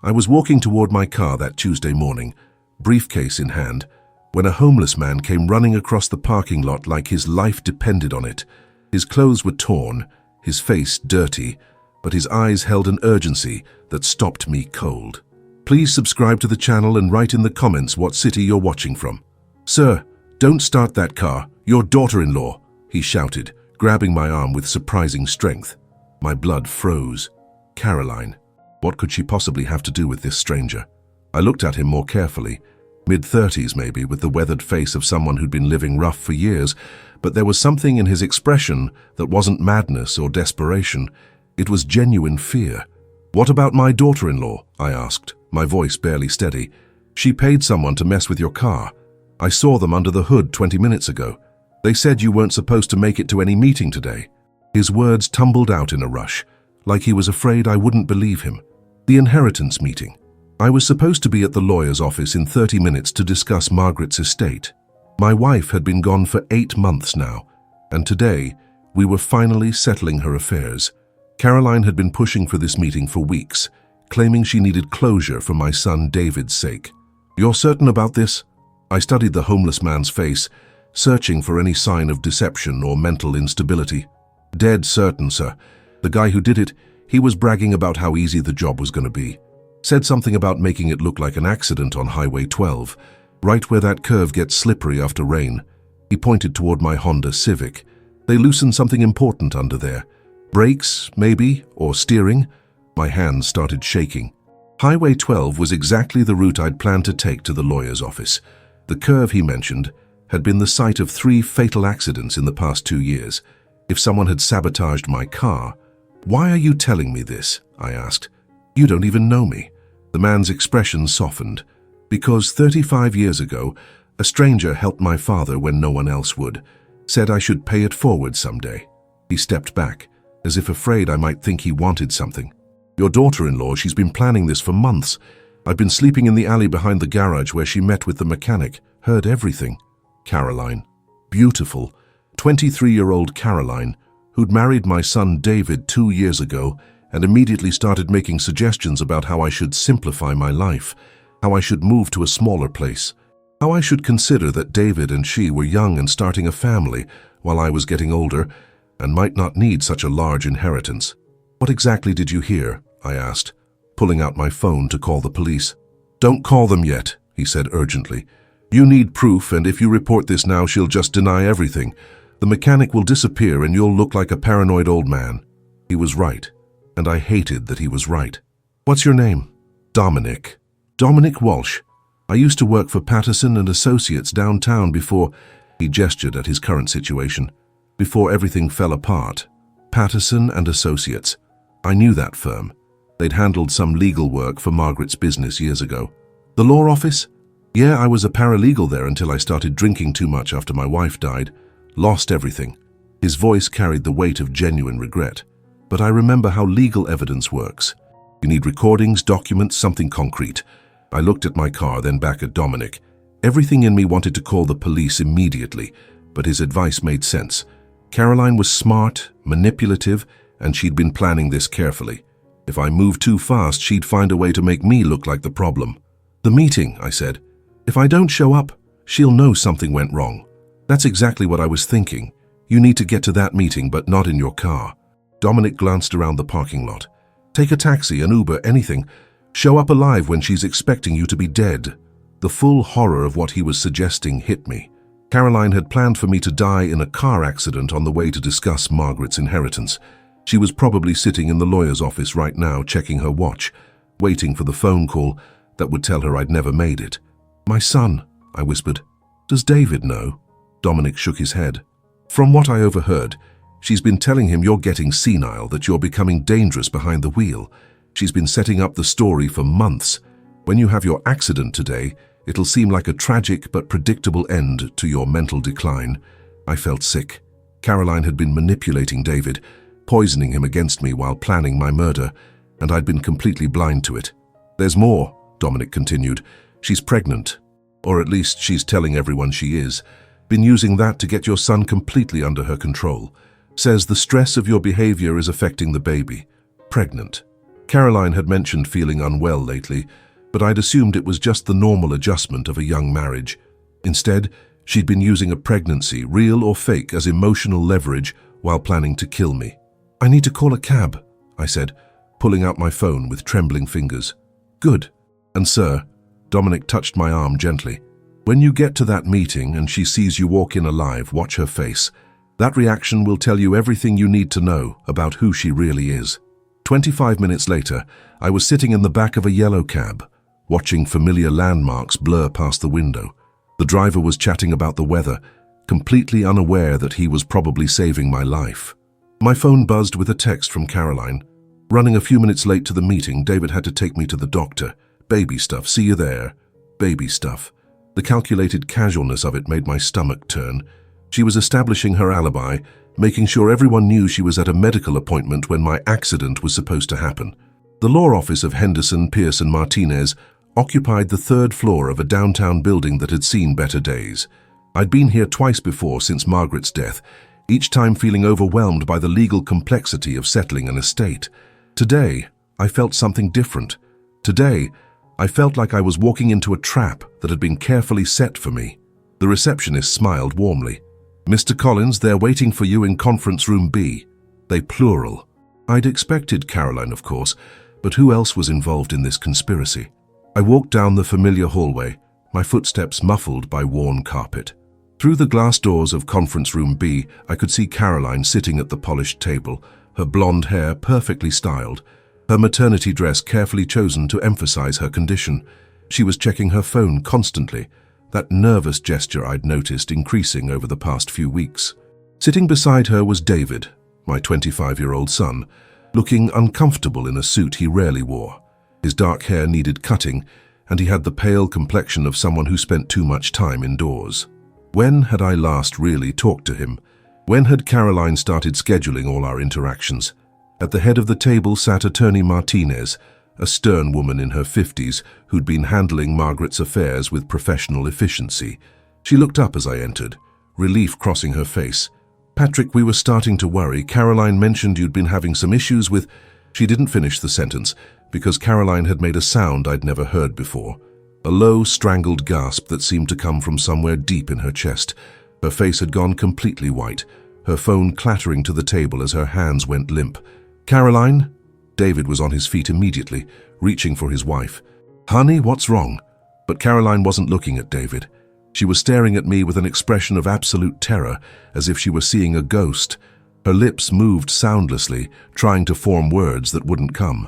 I was walking toward my car that Tuesday morning, briefcase in hand, when a homeless man came running across the parking lot like his life depended on it. His clothes were torn, his face dirty, but his eyes held an urgency that stopped me cold. Please subscribe to the channel and write in the comments what city you're watching from. Sir, don't start that car, your daughter-in-law, he shouted, grabbing my arm with surprising strength. My blood froze. Caroline. What could she possibly have to do with this stranger? I looked at him more carefully. Mid-30s maybe, with the weathered face of someone who'd been living rough for years, but there was something in his expression that wasn't madness or desperation. It was genuine fear. What about my daughter-in-law? I asked, my voice barely steady. She paid someone to mess with your car. I saw them under the hood 20 minutes ago. They said you weren't supposed to make it to any meeting today. His words tumbled out in a rush, like he was afraid I wouldn't believe him. The inheritance meeting. I was supposed to be at the lawyer's office in 30 minutes to discuss Margaret's estate. My wife had been gone for 8 months now, and today we were finally settling her affairs. Caroline had been pushing for this meeting for weeks, claiming she needed closure for my son David's sake. You're certain about this? I studied the homeless man's face, searching for any sign of deception or mental instability. Dead certain, sir. The guy who did it, he was bragging about how easy the job was going to be. Said something about making it look like an accident on Highway 12, right where that curve gets slippery after rain. He pointed toward my Honda Civic. They loosened something important under there. Brakes, maybe, or steering. My hands started shaking. Highway 12 was exactly the route I'd planned to take to the lawyer's office. The curve he mentioned had been the site of 3 fatal accidents in the past 2 years. If someone had sabotaged my car, "Why are you telling me this?" I asked. "You don't even know me." The man's expression softened. "Because 35 years ago, a stranger helped my father when no one else would. Said I should pay it forward someday." He stepped back, as if afraid I might think he wanted something. "Your daughter-in-law, she's been planning this for months. I've been sleeping in the alley behind the garage where she met with the mechanic. Heard everything." Caroline. Beautiful, 23-year-old Caroline, who'd married my son David 2 years ago and immediately started making suggestions about how I should simplify my life, how I should move to a smaller place, how I should consider that David and she were young and starting a family while I was getting older and might not need such a large inheritance. "What exactly did you hear?" I asked, pulling out my phone to call the police. "Don't call them yet," he said urgently. "You need proof, and if you report this now, she'll just deny everything. The mechanic will disappear and you'll look like a paranoid old man." He was right, and I hated that he was right. "What's your name?" "Dominic. Dominic Walsh. I used to work for Patterson and Associates downtown before," he gestured at his current situation, "before everything fell apart. Patterson and Associates. I knew that firm. They'd handled some legal work for Margaret's business years ago." "The law office?" "Yeah, I was a paralegal there until I started drinking too much after my wife died. Lost everything." His voice carried the weight of genuine regret. "But I remember how legal evidence works. You need recordings, documents, something concrete." I looked at my car, then back at Dominic. Everything in me wanted to call the police immediately, but his advice made sense. Caroline was smart, manipulative, and she'd been planning this carefully. If I moved too fast, she'd find a way to make me look like the problem. "The meeting," I said. "If I don't show up, she'll know something went wrong." "That's exactly what I was thinking. You need to get to that meeting, but not in your car." Dominic glanced around the parking lot. "Take a taxi, an Uber, anything. Show up alive when she's expecting you to be dead." The full horror of what he was suggesting hit me. Caroline had planned for me to die in a car accident on the way to discuss Margaret's inheritance. She was probably sitting in the lawyer's office right now, checking her watch, waiting for the phone call that would tell her I'd never made it. "My son," I whispered. "Does David know?" Dominic shook his head. "From what I overheard, she's been telling him you're getting senile, that you're becoming dangerous behind the wheel. She's been setting up the story for months. When you have your accident today, it'll seem like a tragic but predictable end to your mental decline." I felt sick. Caroline had been manipulating David, poisoning him against me while planning my murder, and I'd been completely blind to it. "There's more," Dominic continued. "She's pregnant, or at least she's telling everyone she is. Been using that to get your son completely under her control. Says the stress of your behavior is affecting the baby. Pregnant." Caroline had mentioned feeling unwell lately, but I'd assumed it was just the normal adjustment of a young marriage. Instead, she'd been using a pregnancy, real or fake, as emotional leverage while planning to kill me. "I need to call a cab," I said, pulling out my phone with trembling fingers. "Good. And sir," Dominic touched my arm gently, "when you get to that meeting and she sees you walk in alive, watch her face. That reaction will tell you everything you need to know about who she really is." 25 minutes later, I was sitting in the back of a yellow cab, watching familiar landmarks blur past the window. The driver was chatting about the weather, completely unaware that he was probably saving my life. My phone buzzed with a text from Caroline. "Running a few minutes late to the meeting, David had to take me to the doctor. Baby stuff, see you there." Baby stuff. The calculated casualness of it made my stomach turn. She was establishing her alibi, making sure everyone knew she was at a medical appointment when my accident was supposed to happen. The law office of Henderson, Pierce and Martinez occupied the third floor of a downtown building that had seen better days. I'd been here twice before since Margaret's death, each time feeling overwhelmed by the legal complexity of settling an estate. Today, I felt something different. Today, I felt like I was walking into a trap that had been carefully set for me. The receptionist smiled warmly. "Mr. Collins, they're waiting for you in conference room B." They plural. I'd expected Caroline, of course, but who else was involved in this conspiracy? I walked down the familiar hallway, my footsteps muffled by worn carpet. Through the glass doors of conference room B, I could see Caroline sitting at the polished table, her blonde hair perfectly styled, her maternity dress carefully chosen to emphasize her condition. She was checking her phone constantly, that nervous gesture I'd noticed increasing over the past few weeks. Sitting beside her was David, my 25-year-old son, looking uncomfortable in a suit he rarely wore. His dark hair needed cutting, and he had the pale complexion of someone who spent too much time indoors. When had I last really talked to him? When had Caroline started scheduling all our interactions? At the head of the table sat Attorney Martinez, a stern woman in her 50s who'd been handling Margaret's affairs with professional efficiency. She looked up as I entered, relief crossing her face. "Patrick, we were starting to worry. Caroline mentioned you'd been having some issues with—" She didn't finish the sentence because Caroline had made a sound I'd never heard before. A low, strangled gasp that seemed to come from somewhere deep in her chest. Her face had gone completely white, her phone clattering to the table as her hands went limp. "Caroline?" David was on his feet immediately, reaching for his wife. "Honey, what's wrong?" But Caroline wasn't looking at David. She was staring at me with an expression of absolute terror, as if she were seeing a ghost. Her lips moved soundlessly, trying to form words that wouldn't come.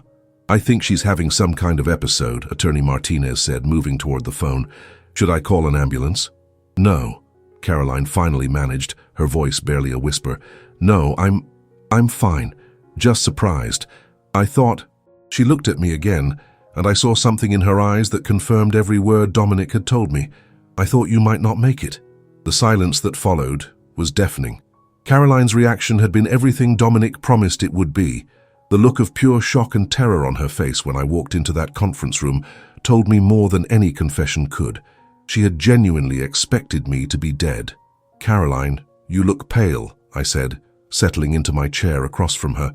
"I think she's having some kind of episode," Attorney Martinez said, moving toward the phone. "Should I call an ambulance?" "No," Caroline finally managed, her voice barely a whisper. "No, I'm fine. Just surprised. I thought—" She looked at me again, and I saw something in her eyes that confirmed every word Dominic had told me. "I thought you might not make it." The silence that followed was deafening. Caroline's reaction had been everything Dominic promised it would be. The look of pure shock and terror on her face when I walked into that conference room told me more than any confession could. She had genuinely expected me to be dead. "Caroline, you look pale," I said, settling into my chair across from her.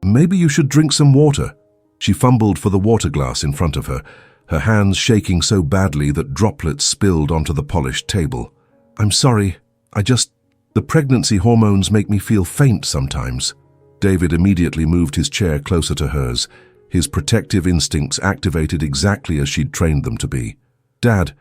"Maybe you should drink some water." She fumbled for the water glass in front of her, her hands shaking so badly that droplets spilled onto the polished table. "I'm sorry, the pregnancy hormones make me feel faint sometimes." David immediately moved his chair closer to hers, his protective instincts activated exactly as she'd trained them to be. "Dad,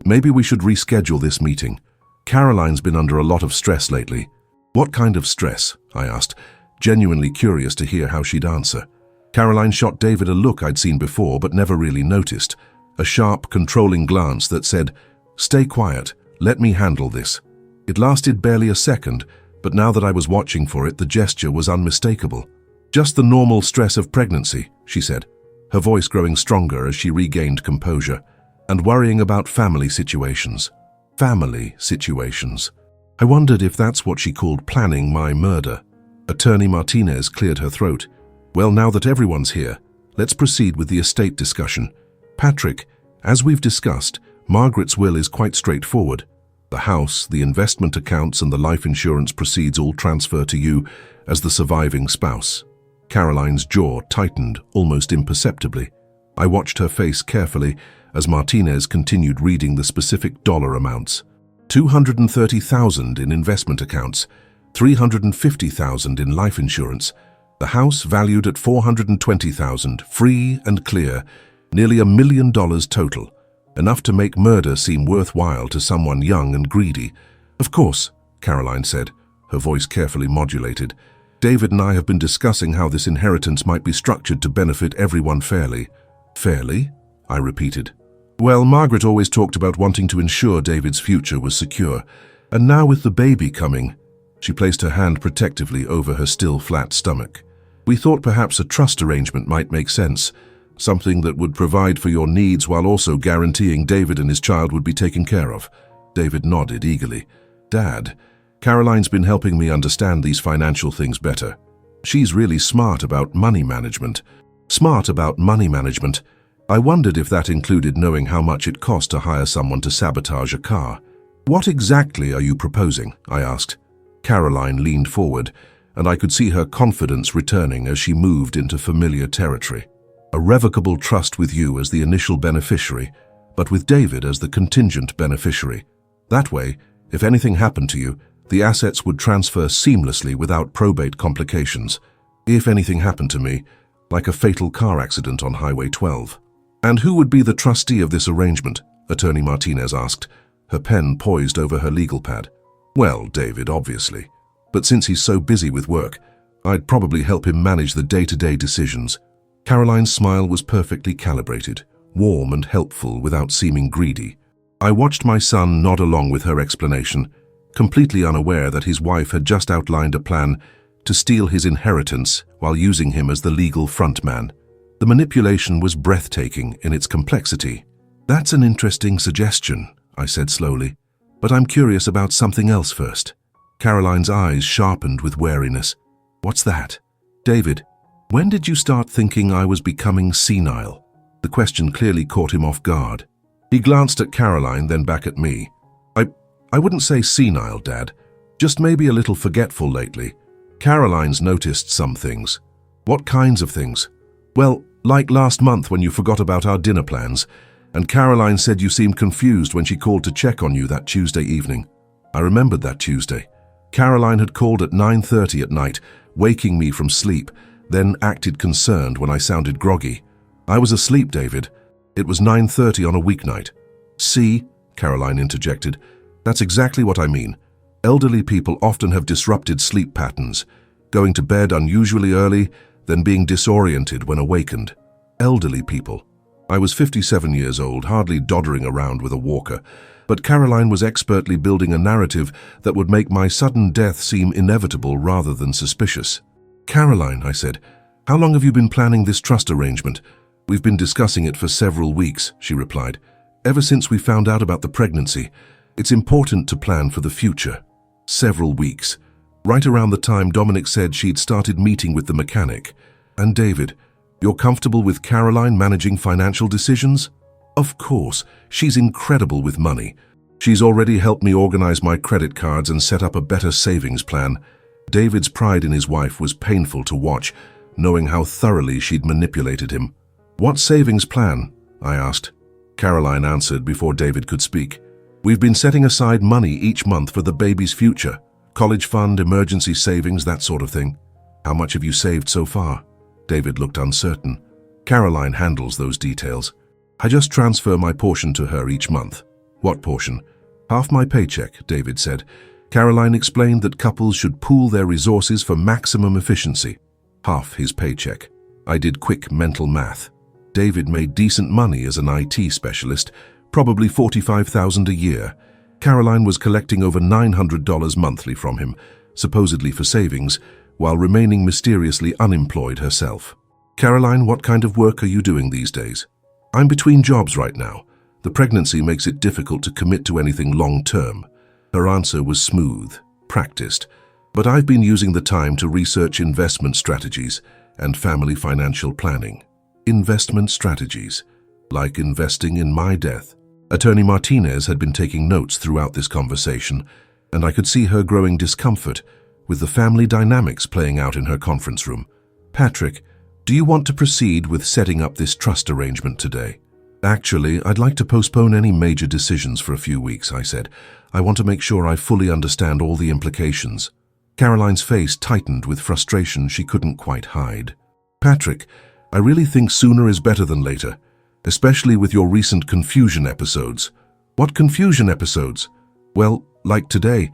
maybe we should reschedule this meeting. Caroline's been under a lot of stress lately." "What kind of stress?" I asked, genuinely curious to hear how she'd answer. Caroline shot David a look I'd seen before but never really noticed, a sharp, controlling glance that said, "Stay quiet, let me handle this." It lasted barely a second, but now that I was watching for it, the gesture was unmistakable. "Just the normal stress of pregnancy," she said, her voice growing stronger as she regained composure, "and worrying about family situations." Family situations. I wondered if that's what she called planning my murder. Attorney Martinez cleared her throat. "Well, now that everyone's here, let's proceed with the estate discussion. Patrick, as we've discussed, Margaret's will is quite straightforward. The house, the investment accounts, and the life insurance proceeds all transfer to you as the surviving spouse." Caroline's jaw tightened almost imperceptibly. I watched her face carefully as Martinez continued reading the specific dollar amounts. $230,000 in investment accounts, $350,000 in life insurance, the house valued at $420,000, free and clear, nearly $1 million total, enough to make murder seem worthwhile to someone young and greedy. Of course, Caroline said, her voice carefully modulated. David and I have been discussing how this inheritance might be structured to benefit everyone fairly. Fairly? I repeated. Well, Margaret always talked about wanting to ensure David's future was secure, and now with the baby coming, she placed her hand protectively over her still flat stomach. We thought perhaps a trust arrangement might make sense, something that would provide for your needs while also guaranteeing David and his child would be taken care of. David nodded eagerly. Dad, Caroline's been helping me understand these financial things better. She's really smart about money management. I wondered if that included knowing how much it cost to hire someone to sabotage a car. What exactly are you proposing? I asked. Caroline leaned forward, and I could see her confidence returning as she moved into familiar territory. A revocable trust with you as the initial beneficiary, but with David as the contingent beneficiary. That way, if anything happened to you, the assets would transfer seamlessly without probate complications. If anything happened to me, like a fatal car accident on Highway 12. And who would be the trustee of this arrangement? Attorney Martinez asked, her pen poised over her legal pad. Well, David, obviously. But since he's so busy with work, I'd probably help him manage the day-to-day decisions. Caroline's smile was perfectly calibrated, warm and helpful without seeming greedy. I watched my son nod along with her explanation, completely unaware that his wife had just outlined a plan to steal his inheritance while using him as the legal frontman. The manipulation was breathtaking in its complexity. That's an interesting suggestion, I said slowly, but I'm curious about something else first. Caroline's eyes sharpened with wariness. What's that? David, when did you start thinking I was becoming senile? The question clearly caught him off guard. He glanced at Caroline, then back at me. I wouldn't say senile, Dad. Just maybe a little forgetful lately. Caroline's noticed some things. What kinds of things? Well, like last month when you forgot about our dinner plans, and Caroline said you seemed confused when she called to check on you that Tuesday evening. I remembered that Tuesday. Caroline had called at 9:30 at night, waking me from sleep, then acted concerned when I sounded groggy. I was asleep, David. It was 9:30 on a weeknight. See, Caroline interjected, that's exactly what I mean. Elderly people often have disrupted sleep patterns, going to bed unusually early, then being disoriented when awakened. Elderly people. I was 57 years old, hardly doddering around with a walker, but Caroline was expertly building a narrative that would make my sudden death seem inevitable rather than suspicious. Caroline, I said, how long have you been planning this trust arrangement? We've been discussing it for several weeks, she replied. Ever since we found out about the pregnancy, it's important to plan for the future. Several weeks. Right around the time Dominic said she'd started meeting with the mechanic. And David, you're comfortable with Caroline managing financial decisions? Of course, she's incredible with money. She's already helped me organize my credit cards and set up a better savings plan. David's pride in his wife was painful to watch, knowing how thoroughly she'd manipulated him. What savings plan? I asked. Caroline answered before David could speak. We've been setting aside money each month for the baby's future. College fund, emergency savings, that sort of thing. How much have you saved so far? David looked uncertain. Caroline handles those details. I just transfer my portion to her each month. What portion? Half my paycheck, David said. Caroline explained that couples should pool their resources for maximum efficiency. Half his paycheck. I did quick mental math. David made decent money as an IT specialist, probably $45,000 a year. Caroline was collecting over $900 monthly from him, supposedly for savings, while remaining mysteriously unemployed herself. Caroline, what kind of work are you doing these days? I'm between jobs right now. The pregnancy makes it difficult to commit to anything long-term. Her answer was smooth, practiced, but I've been using the time to research investment strategies and family financial planning. Investment strategies, like investing in my death. Attorney Martinez had been taking notes throughout this conversation, and I could see her growing discomfort with the family dynamics playing out in her conference room. Patrick, do you want to proceed with setting up this trust arrangement today? Actually, I'd like to postpone any major decisions for a few weeks, I said. I want to make sure I fully understand all the implications. Caroline's face tightened with frustration she couldn't quite hide. Patrick, I really think sooner is better than later, especially with your recent confusion episodes. What confusion episodes? Well, like today.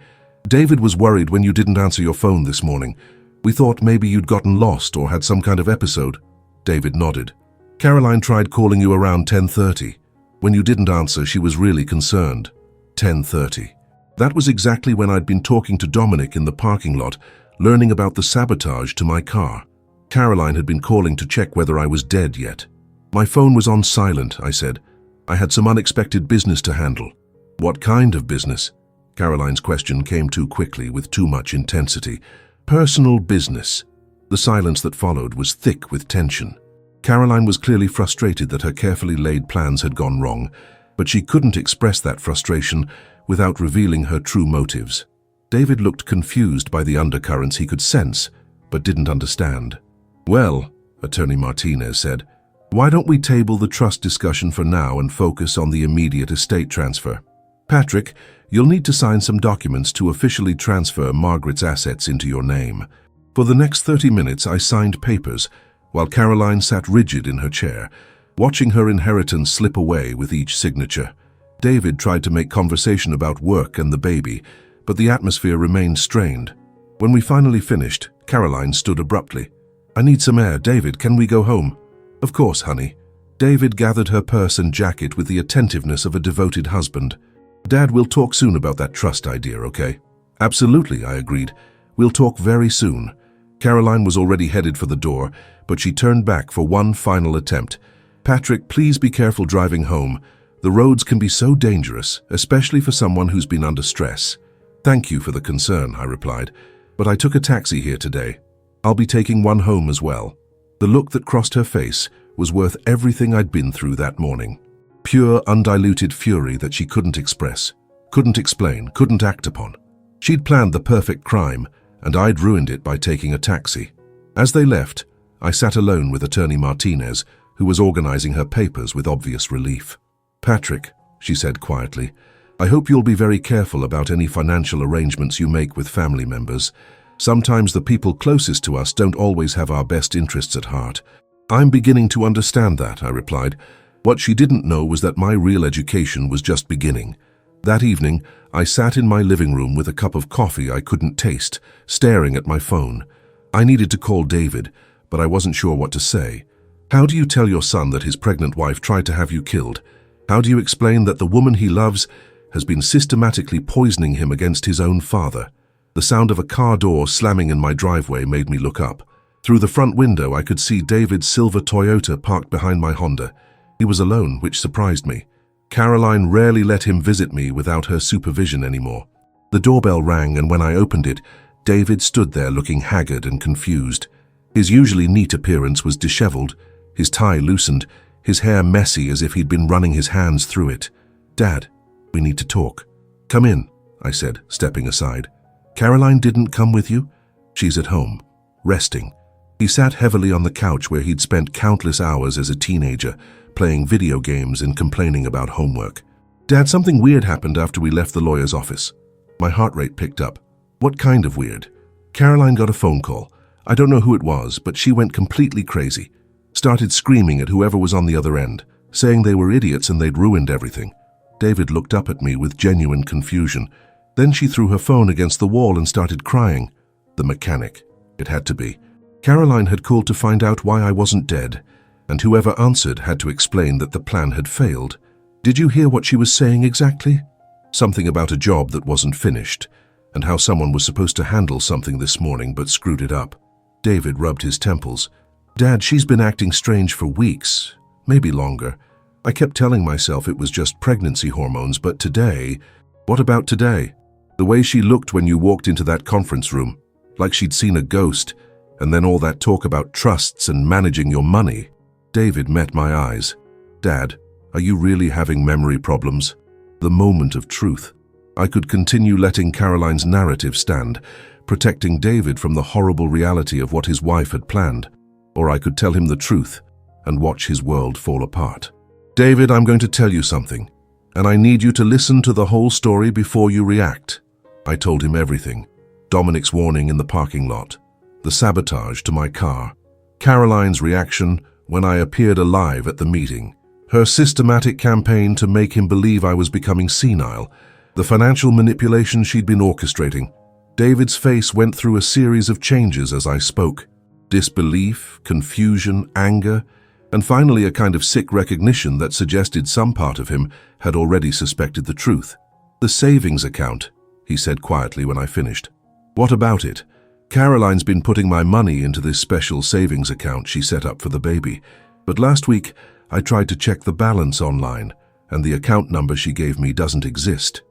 David was worried when you didn't answer your phone this morning. We thought maybe you'd gotten lost or had some kind of episode. David nodded. Caroline tried calling you around 10:30. When you didn't answer, she was really concerned. 10:30. That was exactly when I'd been talking to Dominic in the parking lot, learning about the sabotage to my car. Caroline had been calling to check whether I was dead yet. My phone was on silent, I said. I had some unexpected business to handle. What kind of business? Caroline's question came too quickly, with too much intensity. Personal business. The silence that followed was thick with tension. Caroline was clearly frustrated that her carefully laid plans had gone wrong, but she couldn't express that frustration without revealing her true motives. David looked confused by the undercurrents he could sense, but didn't understand. Well, Attorney Martinez said, why don't we table the trust discussion for now and focus on the immediate estate transfer? Patrick, you'll need to sign some documents to officially transfer Margaret's assets into your name. For the next 30 minutes, I signed papers, while Caroline sat rigid in her chair, watching her inheritance slip away with each signature. David tried to make conversation about work and the baby, but the atmosphere remained strained. When we finally finished, Caroline stood abruptly. I need some air. David, can we go home? Of course, honey. David gathered her purse and jacket with the attentiveness of a devoted husband. Dad, we'll talk soon about that trust idea, okay? Absolutely, I agreed. We'll talk very soon. Caroline was already headed for the door, but she turned back for one final attempt. Patrick, please be careful driving home. The roads can be so dangerous, especially for someone who's been under stress. Thank you for the concern, I replied, but I took a taxi here today. I'll be taking one home as well. The look that crossed her face was worth everything I'd been through that morning. Pure, undiluted fury that she couldn't express, couldn't explain, couldn't act upon. She'd planned the perfect crime, and I'd ruined it by taking a taxi. As they left, I sat alone with Attorney Martinez, who was organizing her papers with obvious relief. Patrick, she said quietly, I hope you'll be very careful about any financial arrangements you make with family members. Sometimes the people closest to us don't always have our best interests at heart. I'm beginning to understand that, I replied. What she didn't know was that my real education was just beginning. That evening, I sat in my living room with a cup of coffee I couldn't taste, staring at my phone. I needed to call David, but I wasn't sure what to say. How do you tell your son that his pregnant wife tried to have you killed? How do you explain that the woman he loves has been systematically poisoning him against his own father? The sound of a car door slamming in my driveway made me look up. Through the front window, I could see David's silver Toyota parked behind my Honda. He was alone, which surprised me. Caroline rarely let him visit me without her supervision anymore. The doorbell rang, and when I opened it, David stood there looking haggard and confused. His usually neat appearance was disheveled, his tie loosened, his hair messy as if he'd been running his hands through it. Dad, we need to talk. Come in, I said, stepping aside. Caroline didn't come with you? She's at home, resting. He sat heavily on the couch where he'd spent countless hours as a teenager, playing video games and complaining about homework. Dad, something weird happened after we left the lawyer's office. My heart rate picked up. What kind of weird? Caroline got a phone call. I don't know who it was, but she went completely crazy. Started screaming at whoever was on the other end, saying they were idiots and they'd ruined everything. David looked up at me with genuine confusion. Then she threw her phone against the wall and started crying. The mechanic. It had to be. Caroline had called to find out why I wasn't dead, and whoever answered had to explain that the plan had failed. Did you hear what she was saying exactly? Something about a job that wasn't finished, and how someone was supposed to handle something this morning but screwed it up. David rubbed his temples. Dad, she's been acting strange for weeks, maybe longer. I kept telling myself it was just pregnancy hormones, but today... What about today? The way she looked when you walked into that conference room, like she'd seen a ghost, and then all that talk about trusts and managing your money. David met my eyes. Dad, are you really having memory problems? The moment of truth. I could continue letting Caroline's narrative stand, protecting David from the horrible reality of what his wife had planned. or I could tell him the truth and watch his world fall apart. David, I'm going to tell you something, and I need you to listen to the whole story before you react. I told him everything. Dominic's warning in the parking lot, the sabotage to my car, Caroline's reaction when I appeared alive at the meeting, her systematic campaign to make him believe I was becoming senile, the financial manipulation she'd been orchestrating. David's face went through a series of changes as I spoke. Disbelief, confusion, anger, and finally a kind of sick recognition that suggested some part of him had already suspected the truth. The savings account, he said quietly when I finished. What about it? Caroline's been putting my money into this special savings account she set up for the baby, but last week I tried to check the balance online, and the account number she gave me doesn't exist.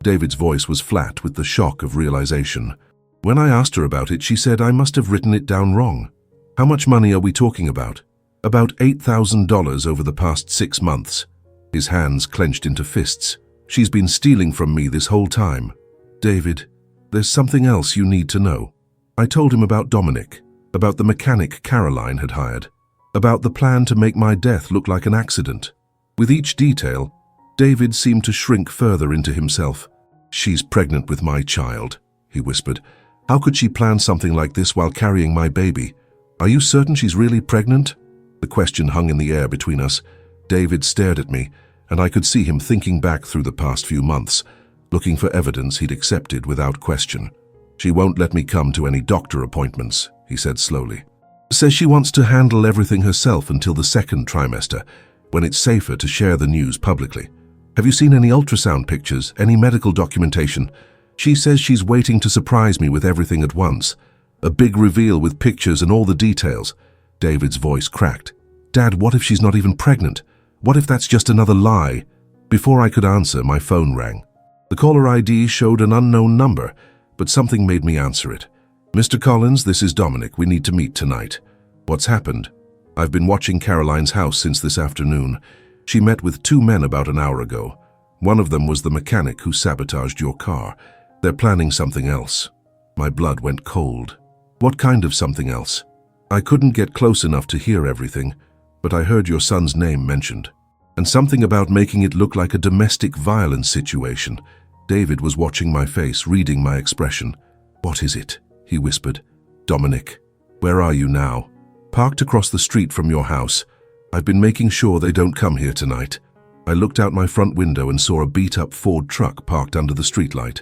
David's voice was flat with the shock of realization. When I asked her about it, she said I must have written it down wrong. How much money are we talking about? About $8,000 over the past 6 months. His hands clenched into fists. She's been stealing from me this whole time. David, there's something else you need to know. I told him about Dominic, about the mechanic Caroline had hired, about the plan to make my death look like an accident. With each detail, David seemed to shrink further into himself. She's pregnant with my child, he whispered. How could she plan something like this while carrying my baby? Are you certain she's really pregnant? The question hung in the air between us. David stared at me, and I could see him thinking back through the past few months, looking for evidence he'd accepted without question. She won't let me come to any doctor appointments, he said slowly. Says she wants to handle everything herself until the 2nd trimester, when it's safer to share the news publicly. Have you seen any ultrasound pictures, any medical documentation? She says she's waiting to surprise me with everything at once. A big reveal with pictures and all the details. David's voice cracked. Dad, what if she's not even pregnant? What if that's just another lie? Before I could answer, my phone rang. The caller ID showed an unknown number, but something made me answer it. Mr. Collins, this is Dominic. We need to meet tonight. What's happened? I've been watching Caroline's house since this afternoon. She met with 2 men about an hour ago. One of them was the mechanic who sabotaged your car. They're planning something else. My blood went cold. What kind of something else? I couldn't get close enough to hear everything, but I heard your son's name mentioned. And something about making it look like a domestic violence situation. David was watching my face, reading my expression. What is it? He whispered. Dominic, where are you now? Parked across the street from your house. I've been making sure they don't come here tonight. I looked out my front window and saw a beat-up Ford truck parked under the streetlight.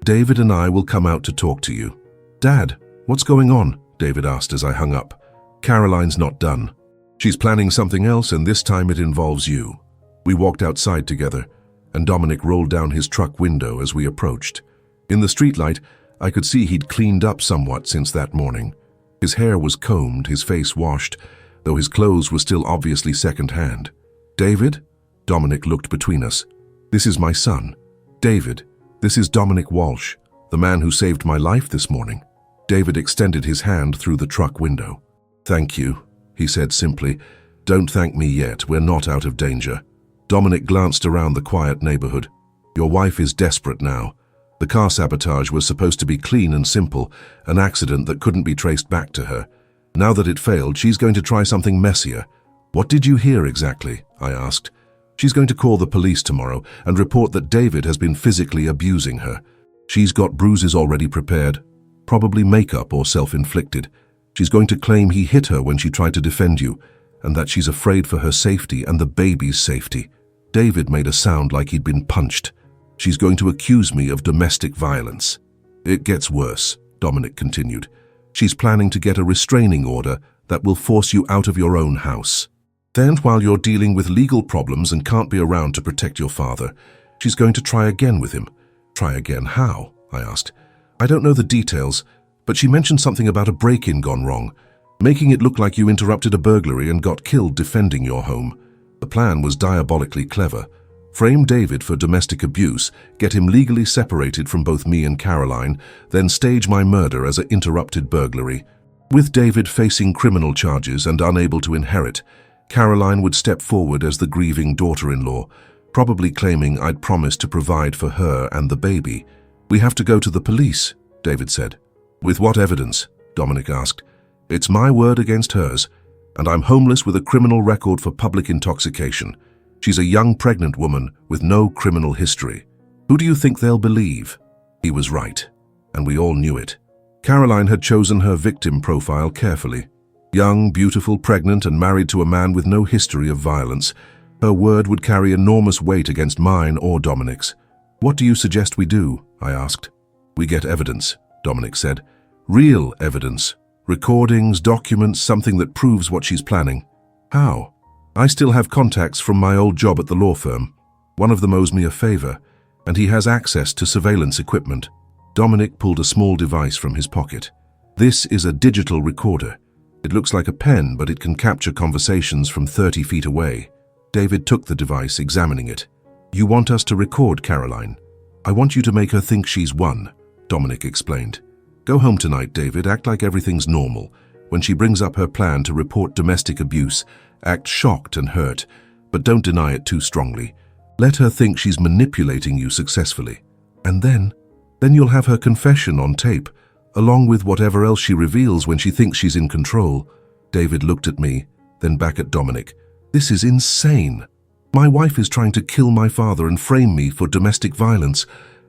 David and I will come out to talk to you. Dad, what's going on? David asked as I hung up. Caroline's not done. She's planning something else, and this time it involves you. We walked outside together, and Dominic rolled down his truck window as we approached. In the streetlight, I could see he'd cleaned up somewhat since that morning. His hair was combed, his face washed, though his clothes were still obviously second-hand. David? Dominic looked between us. This is my son. David, this is Dominic Walsh, the man who saved my life this morning. David extended his hand through the truck window. Thank you, he said simply. Don't thank me yet, we're not out of danger. Dominic glanced around the quiet neighborhood. Your wife is desperate now. The car sabotage was supposed to be clean and simple, an accident that couldn't be traced back to her. Now that it failed, she's going to try something messier. What did you hear exactly? I asked. She's going to call the police tomorrow and report that David has been physically abusing her. She's got bruises already prepared, probably makeup or self-inflicted. She's going to claim he hit her when she tried to defend you, and that she's afraid for her safety and the baby's safety. David made a sound like he'd been punched. She's going to accuse me of domestic violence. It gets worse, Dominic continued. She's planning to get a restraining order that will force you out of your own house. Then, while you're dealing with legal problems and can't be around to protect your father, she's going to try again with him. Try again how? I asked. I don't know the details, but she mentioned something about a break-in gone wrong, making it look like you interrupted a burglary and got killed defending your home. The plan was diabolically clever. Frame David for domestic abuse, get him legally separated from both me and Caroline, then stage my murder as an interrupted burglary. With David facing criminal charges and unable to inherit, Caroline would step forward as the grieving daughter-in-law, probably claiming I'd promised to provide for her and the baby. We have to go to the police, David said. With what evidence? Dominic asked. It's my word against hers. And I'm homeless with a criminal record for public intoxication. She's a young pregnant woman with no criminal history. Who do you think they'll believe? He was right, and we all knew it. Caroline had chosen her victim profile carefully. Young, beautiful, pregnant, and married to a man with no history of violence. Her word would carry enormous weight against mine or Dominic's. What do you suggest we do? I asked. We get evidence, Dominic said. Real evidence. Recordings, documents, something that proves what she's planning. How? I still have contacts from my old job at the law firm. One of them owes me a favor, and he has access to surveillance equipment. Dominic pulled a small device from his pocket. This is a digital recorder. It looks like a pen, but it can capture conversations from 30 feet away. David took the device, examining it. You want us to record Caroline? I want you to make her think she's won, Dominic explained. Go home tonight, David, act like everything's normal. When she brings up her plan to report domestic abuse, act shocked and hurt, but don't deny it too strongly. Let her think she's manipulating you successfully. And then you'll have her confession on tape, along with whatever else she reveals when she thinks she's in control. David looked at me, then back at Dominic. This is insane. My wife is trying to kill my father and frame me for domestic violence,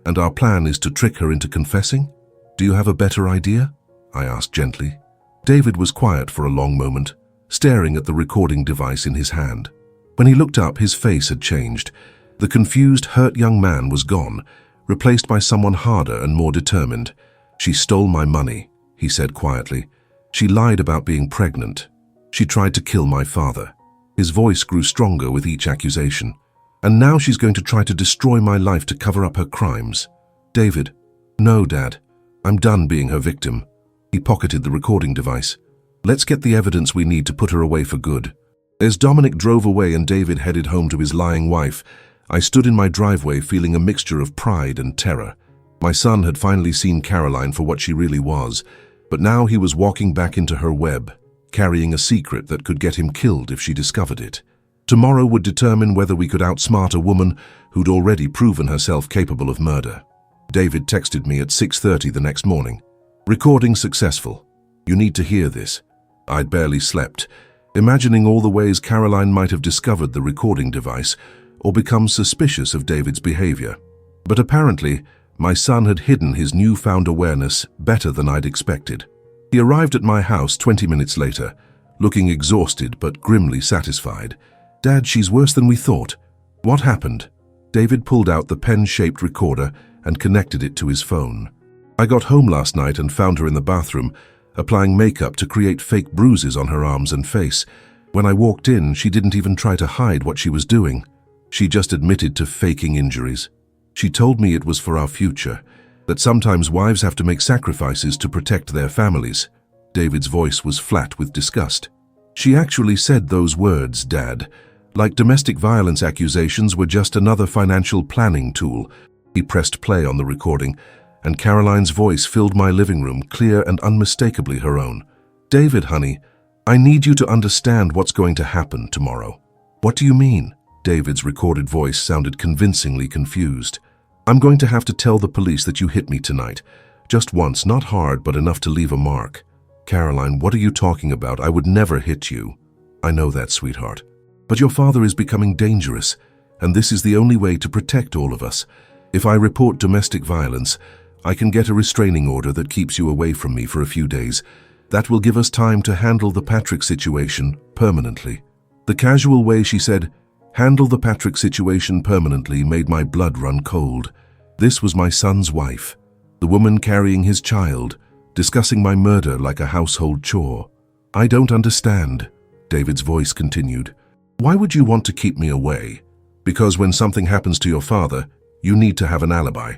and our plan is to trick her into confessing? Do you have a better idea? I asked gently. David was quiet for a long moment, staring at the recording device in his hand. When he looked up, his face had changed. The confused, hurt young man was gone, replaced by someone harder and more determined. She stole my money, he said quietly. She lied about being pregnant. She tried to kill my father. His voice grew stronger with each accusation. And now she's going to try to destroy my life to cover up her crimes. David, no, Dad. I'm done being her victim. He pocketed the recording device. Let's get the evidence we need to put her away for good. As Dominic drove away and David headed home to his lying wife, I stood in my driveway feeling a mixture of pride and terror. My son had finally seen Caroline for what she really was, but now he was walking back into her web, carrying a secret that could get him killed if she discovered it. Tomorrow would determine whether we could outsmart a woman who'd already proven herself capable of murder. David texted me at 6:30 the next morning. Recording successful. You need to hear this. I'd barely slept, imagining all the ways Caroline might have discovered the recording device or become suspicious of David's behavior. But apparently, my son had hidden his newfound awareness better than I'd expected. He arrived at my house 20 minutes later, looking exhausted but grimly satisfied. Dad, she's worse than we thought. What happened? David pulled out the pen-shaped recorder and connected it to his phone. I got home last night and found her in the bathroom, applying makeup to create fake bruises on her arms and face. When I walked in, she didn't even try to hide what she was doing. She just admitted to faking injuries. She told me it was for our future, that sometimes wives have to make sacrifices to protect their families. David's voice was flat with disgust. She actually said those words, Dad, like domestic violence accusations were just another financial planning tool. He pressed play on the recording, and Caroline's voice filled my living room, clear and unmistakably her own. David, honey, I need you to understand what's going to happen tomorrow. What do you mean? David's recorded voice sounded convincingly confused. I'm going to have to tell the police that you hit me tonight. Just once, not hard, but enough to leave a mark. Caroline, what are you talking about? I would never hit you. I know that, sweetheart. But your father is becoming dangerous, and this is the only way to protect all of us. If I report domestic violence, I can get a restraining order that keeps you away from me for a few days. That will give us time to handle the Patrick situation permanently. The casual way she said, handle the Patrick situation permanently, made my blood run cold. This was my son's wife, the woman carrying his child, discussing my murder like a household chore. I don't understand, David's voice continued. Why would you want to keep me away? Because when something happens to your father, you need to have an alibi.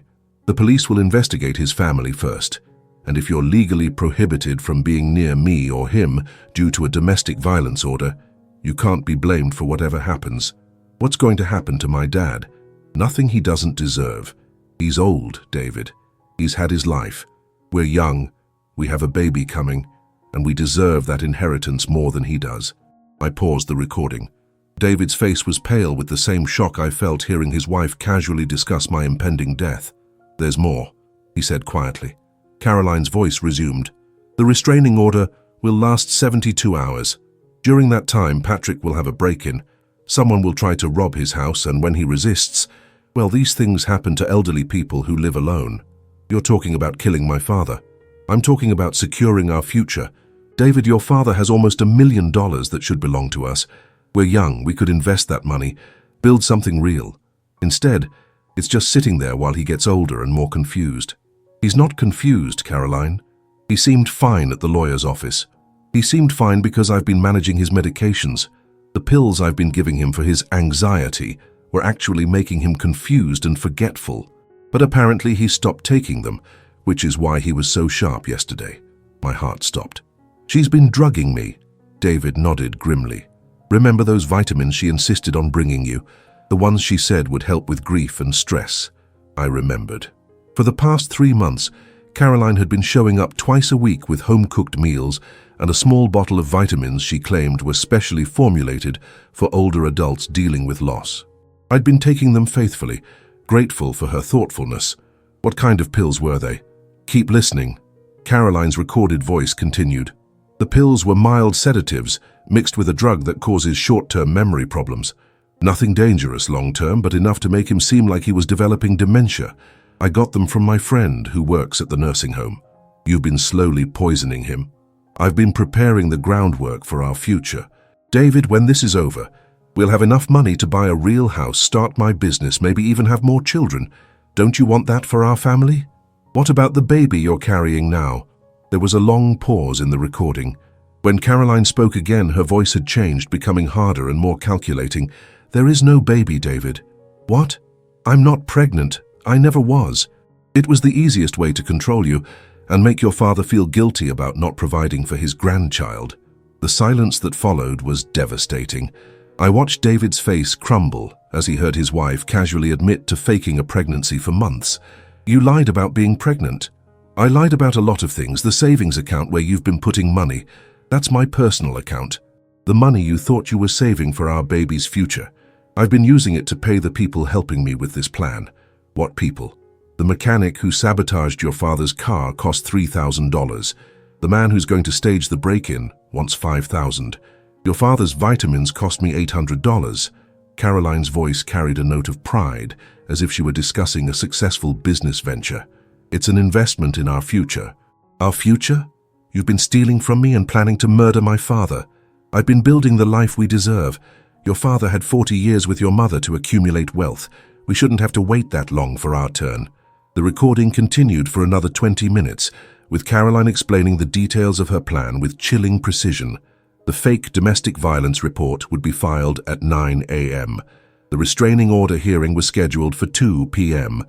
The police will investigate his family first, and if you're legally prohibited from being near me or him due to a domestic violence order, you can't be blamed for whatever happens. What's going to happen to my dad? Nothing he doesn't deserve. He's old, David. He's had his life. We're young, we have a baby coming, and we deserve that inheritance more than he does. I paused the recording. David's face was pale with the same shock I felt hearing his wife casually discuss my impending death. There's more, he said quietly. Caroline's voice resumed. The restraining order will last 72 hours. During that time, Patrick will have a break-in. Someone will try to rob his house, and when he resists, well, these things happen to elderly people who live alone. You're talking about killing my father. I'm talking about securing our future. David, your father has almost $1 million that should belong to us. We're young, we could invest that money, build something real. Instead, it's just sitting there while he gets older and more confused. He's not confused, Caroline. He seemed fine at the lawyer's office. He seemed fine because I've been managing his medications. The pills I've been giving him for his anxiety were actually making him confused and forgetful. But apparently he stopped taking them, which is why he was so sharp yesterday. My heart stopped. She's been drugging me. David nodded grimly. Remember those vitamins she insisted on bringing you? The ones she said would help with grief and stress. I remembered. For the past 3 months, Caroline had been showing up twice a week with home-cooked meals and a small bottle of vitamins she claimed were specially formulated for older adults dealing with loss. I'd been taking them faithfully, grateful for her thoughtfulness. What kind of pills were they? Keep listening. Caroline's recorded voice continued. The pills were mild sedatives mixed with a drug that causes short-term memory problems. Nothing dangerous long-term, but enough to make him seem like he was developing dementia. I got them from my friend who works at the nursing home. You've been slowly poisoning him. I've been preparing the groundwork for our future. David, when this is over, we'll have enough money to buy a real house, start my business, maybe even have more children. Don't you want that for our family? What about the baby you're carrying now? There was a long pause in the recording. When Caroline spoke again, her voice had changed, becoming harder and more calculating. There is no baby, David. What? I'm not pregnant. I never was. It was the easiest way to control you and make your father feel guilty about not providing for his grandchild. The silence that followed was devastating. I watched David's face crumble as he heard his wife casually admit to faking a pregnancy for months. You lied about being pregnant. I lied about a lot of things. The savings account where you've been putting money, that's my personal account. The money you thought you were saving for our baby's future. I've been using it to pay the people helping me with this plan. What people? The mechanic who sabotaged your father's car cost $3,000. The man who's going to stage the break-in wants $5,000. Your father's vitamins cost me $800. Caroline's voice carried a note of pride, as if she were discussing a successful business venture. It's an investment in our future. Our future? You've been stealing from me and planning to murder my father. I've been building the life we deserve. Your father had 40 years with your mother to accumulate wealth. We shouldn't have to wait that long for our turn. The recording continued for another 20 minutes, with Caroline explaining the details of her plan with chilling precision. The fake domestic violence report would be filed at 9 a.m. The restraining order hearing was scheduled for 2 p.m.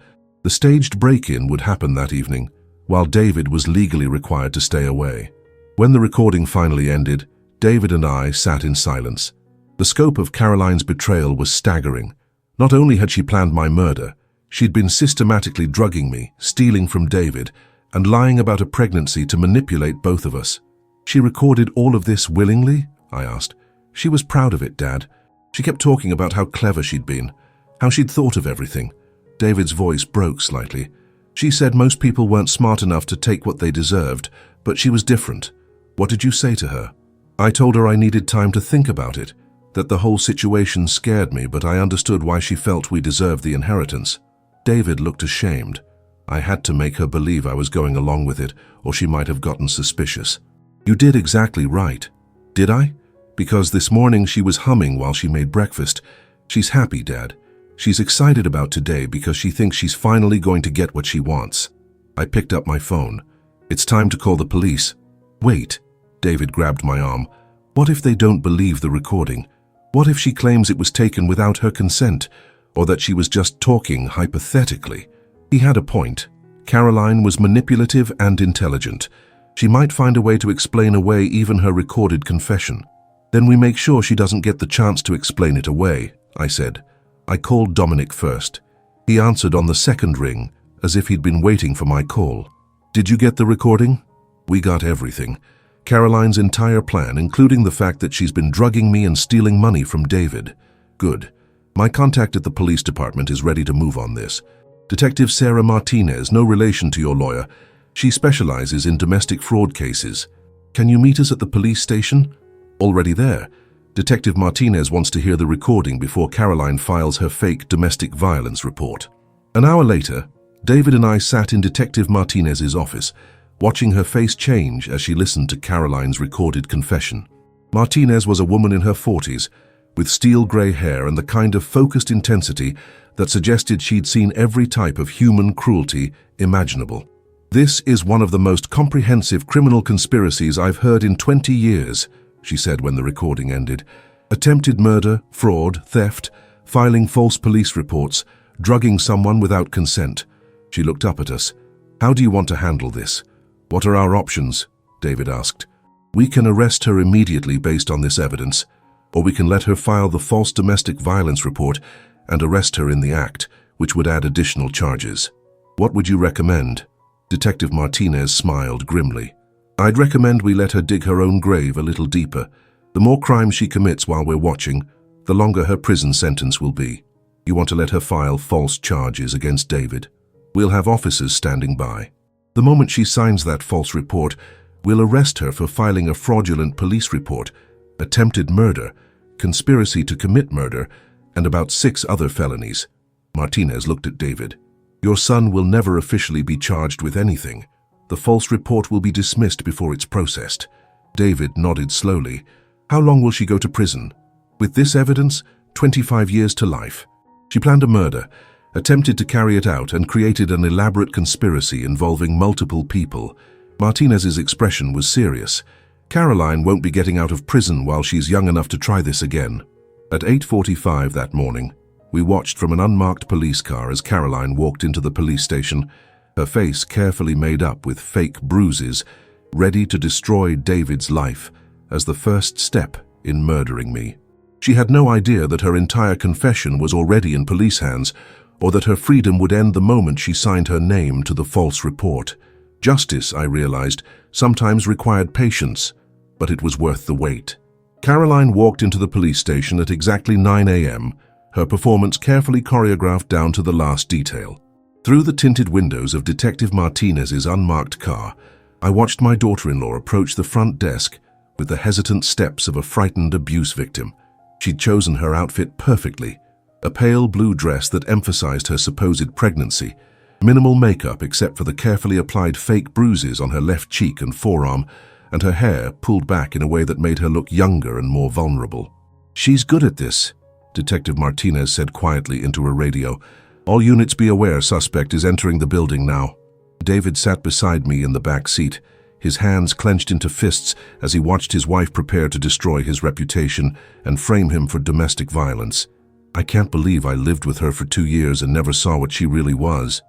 The staged break-in would happen that evening, while David was legally required to stay away. When the recording finally ended, David and I sat in silence. The scope of Caroline's betrayal was staggering. Not only had she planned my murder, she'd been systematically drugging me, stealing from David, and lying about a pregnancy to manipulate both of us. She recorded all of this willingly? I asked. She was proud of it, Dad. She kept talking about how clever she'd been, how she'd thought of everything. David's voice broke slightly. She said most people weren't smart enough to take what they deserved, but she was different. What did you say to her? I told her I needed time to think about it, that the whole situation scared me, but I understood why she felt we deserved the inheritance. David looked ashamed. I had to make her believe I was going along with it, or she might have gotten suspicious. You did exactly right. Did I? Because this morning she was humming while she made breakfast. She's happy, Dad. She's excited about today because she thinks she's finally going to get what she wants. I picked up my phone. It's time to call the police. Wait. David grabbed my arm. What if they don't believe the recording? What if she claims it was taken without her consent, or that she was just talking hypothetically? He had a point. Caroline was manipulative and intelligent. She might find a way to explain away even her recorded confession. Then we make sure she doesn't get the chance to explain it away, I said. I called Dominic first. He answered on the second ring, as if he'd been waiting for my call. Did you get the recording? We got everything. Caroline's entire plan, including the fact that she's been drugging me and stealing money from David. Good. My contact at the police department is ready to move on this. Detective Sarah Martinez, no relation to your lawyer. She specializes in domestic fraud cases. Can you meet us at the police station? Already there, Detective Martinez wants to hear the recording before Caroline files her fake domestic violence report. An hour later, David and I sat in Detective Martinez's office, watching her face change as she listened to Caroline's recorded confession. Martinez was a woman in her 40s, with steel gray hair and the kind of focused intensity that suggested she'd seen every type of human cruelty imaginable. "This is one of the most comprehensive criminal conspiracies I've heard in 20 years, she said when the recording ended. Attempted murder, fraud, theft, filing false police reports, drugging someone without consent. She looked up at us. "How do you want to handle this? What are our options?" David asked. "We can arrest her immediately based on this evidence, or we can let her file the false domestic violence report and arrest her in the act, which would add additional charges. What would you recommend?" Detective Martinez smiled grimly. "I'd recommend we let her dig her own grave a little deeper. The more crimes she commits while we're watching, the longer her prison sentence will be. You want to let her file false charges against David? We'll have officers standing by. The moment she signs that false report, we'll arrest her for filing a fraudulent police report, attempted murder, conspiracy to commit murder, and about 6 other felonies." Martinez looked at David. "Your son will never officially be charged with anything. The false report will be dismissed before it's processed." David nodded slowly. "How long will she go to prison?" "With this evidence, 25 years to life. She planned a murder, attempted to carry it out, and created an elaborate conspiracy involving multiple people." Martinez's expression was serious. "Caroline won't be getting out of prison while she's young enough to try this again." At 8:45 that morning, we watched from an unmarked police car as Caroline walked into the police station, her face carefully made up with fake bruises, ready to destroy David's life as the first step in murdering me. She had no idea that her entire confession was already in police hands, or that her freedom would end the moment she signed her name to the false report. Justice, I realized, sometimes required patience, but it was worth the wait. Caroline walked into the police station at exactly 9 a.m., her performance carefully choreographed down to the last detail. Through the tinted windows of Detective Martinez's unmarked car, I watched my daughter-in-law approach the front desk with the hesitant steps of a frightened abuse victim. She'd chosen her outfit perfectly, a pale blue dress that emphasized her supposed pregnancy, minimal makeup except for the carefully applied fake bruises on her left cheek and forearm, and her hair pulled back in a way that made her look younger and more vulnerable. "She's good at this," Detective Martinez said quietly into a radio. "All units be aware, suspect is entering the building now." David sat beside me in the back seat, his hands clenched into fists as he watched his wife prepare to destroy his reputation and frame him for domestic violence. "I can't believe I lived with her for 2 years and never saw what she really was."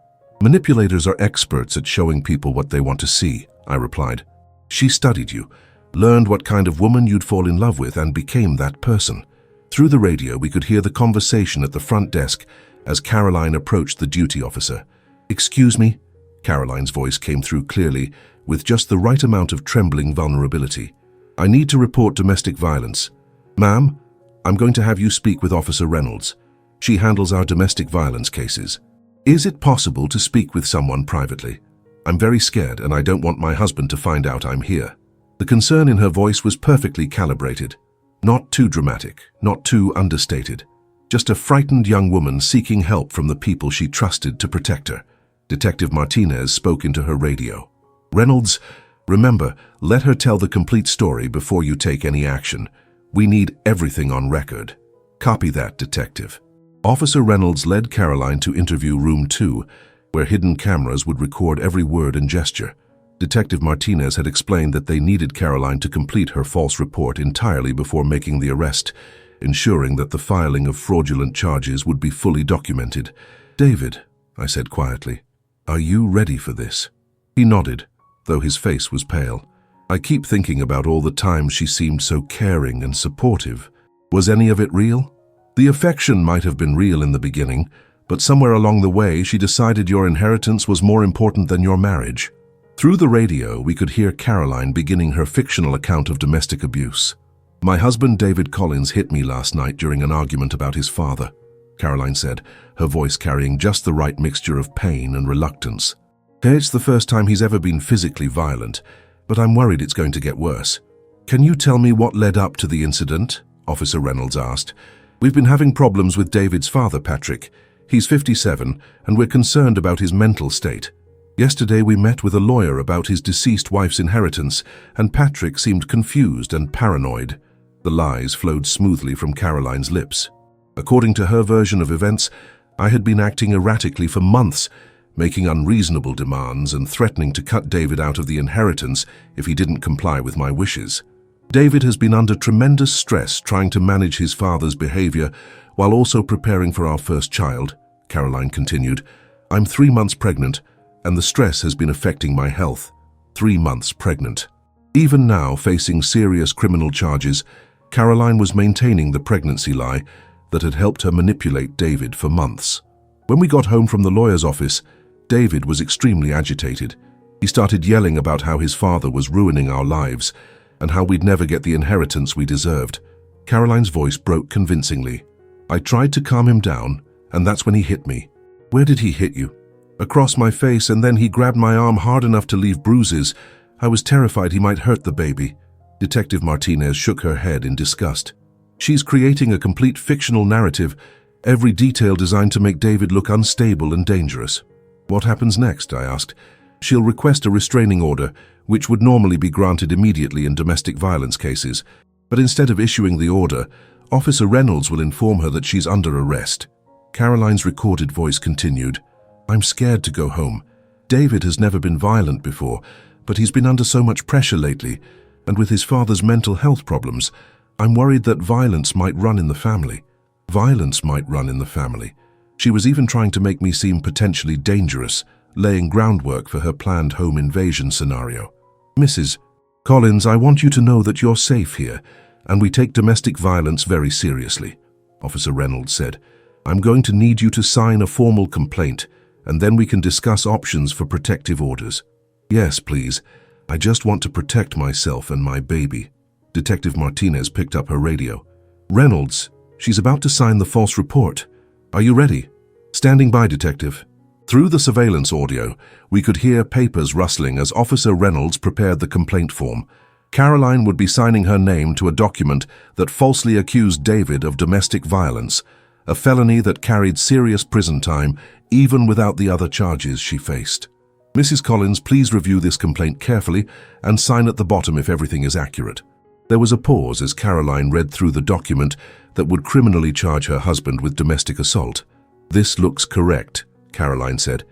"Manipulators are experts at showing people what they want to see," I replied. "She studied you, learned what kind of woman you'd fall in love with, and became that person." Through the radio, we could hear the conversation at the front desk as Caroline approached the duty officer. "Excuse me?" Caroline's voice came through clearly, with just the right amount of trembling vulnerability. "I need to report domestic violence." "Ma'am, I'm going to have you speak with Officer Reynolds. She handles our domestic violence cases. Is it possible to speak with someone privately? I'm very scared and I don't want my husband to find out I'm here." The concern in her voice was perfectly calibrated. Not too dramatic, not too understated. Just a frightened young woman seeking help from the people she trusted to protect her. Detective Martinez spoke into her radio. "Reynolds, remember, let her tell the complete story before you take any action. We need everything on record." "Copy that, Detective." Officer Reynolds led Caroline to interview room 2, where hidden cameras would record every word and gesture. Detective Martinez had explained that they needed Caroline to complete her false report entirely before making the arrest, ensuring that the filing of fraudulent charges would be fully documented. "David," I said quietly, "are you ready for this?" He nodded, though his face was pale. "I keep thinking about all the times she seemed so caring and supportive. Was any of it real?" "The affection might have been real in the beginning, but somewhere along the way she decided your inheritance was more important than your marriage." Through the radio, we could hear Caroline beginning her fictional account of domestic abuse. "My husband David Collins hit me last night during an argument about his father," Caroline said, her voice carrying just the right mixture of pain and reluctance. "It's the first time he's ever been physically violent, but I'm worried it's going to get worse. Can you tell me what led up to the incident? Officer Reynolds asked. We've been having problems with David's father, Patrick. He's 57, and we're concerned about his mental state. Yesterday we met with a lawyer about his deceased wife's inheritance, and Patrick seemed confused and paranoid. The lies flowed smoothly from Caroline's lips. According to her version of events, I had been acting erratically for months, making unreasonable demands and threatening to cut David out of the inheritance if he didn't comply with my wishes. David has been under tremendous stress trying to manage his father's behavior while also preparing for our first child, Caroline continued. I'm 3 months pregnant, and the stress has been affecting my health. 3 months pregnant. Even now, facing serious criminal charges, Caroline was maintaining the pregnancy lie that had helped her manipulate David for months. When we got home from the lawyer's office, David was extremely agitated. He started yelling about how his father was ruining our lives and how we'd never get the inheritance we deserved. Caroline's voice broke convincingly. I tried to calm him down, and that's when he hit me. Where did he hit you? Across my face, and then he grabbed my arm hard enough to leave bruises. I was terrified he might hurt the baby. Detective Martinez shook her head in disgust. She's creating a complete fictional narrative, every detail designed to make David look unstable and dangerous. What happens next? I asked. She'll request a restraining order, which would normally be granted immediately in domestic violence cases. But instead of issuing the order, Officer Reynolds will inform her that she's under arrest. Caroline's recorded voice continued. I'm scared to go home. David has never been violent before, but he's been under so much pressure lately, and with his father's mental health problems, I'm worried that violence might run in the family. Violence might run in the family. She was even trying to make me seem potentially dangerous, laying groundwork for her planned home invasion scenario. Mrs. Collins, I want you to know that you're safe here, and we take domestic violence very seriously, Officer Reynolds said. I'm going to need you to sign a formal complaint, and then we can discuss options for protective orders. Yes, please. I just want to protect myself and my baby. Detective Martinez picked up her radio. Reynolds, she's about to sign the false report. Are you ready? Standing by, Detective. Through the surveillance audio, we could hear papers rustling as Officer Reynolds prepared the complaint form. Caroline would be signing her name to a document that falsely accused David of domestic violence, a felony that carried serious prison time even without the other charges she faced. Mrs. Collins, please review this complaint carefully and sign at the bottom if everything is accurate. There was a pause as Caroline read through the document that would criminally charge her husband with domestic assault. This looks correct, Caroline said.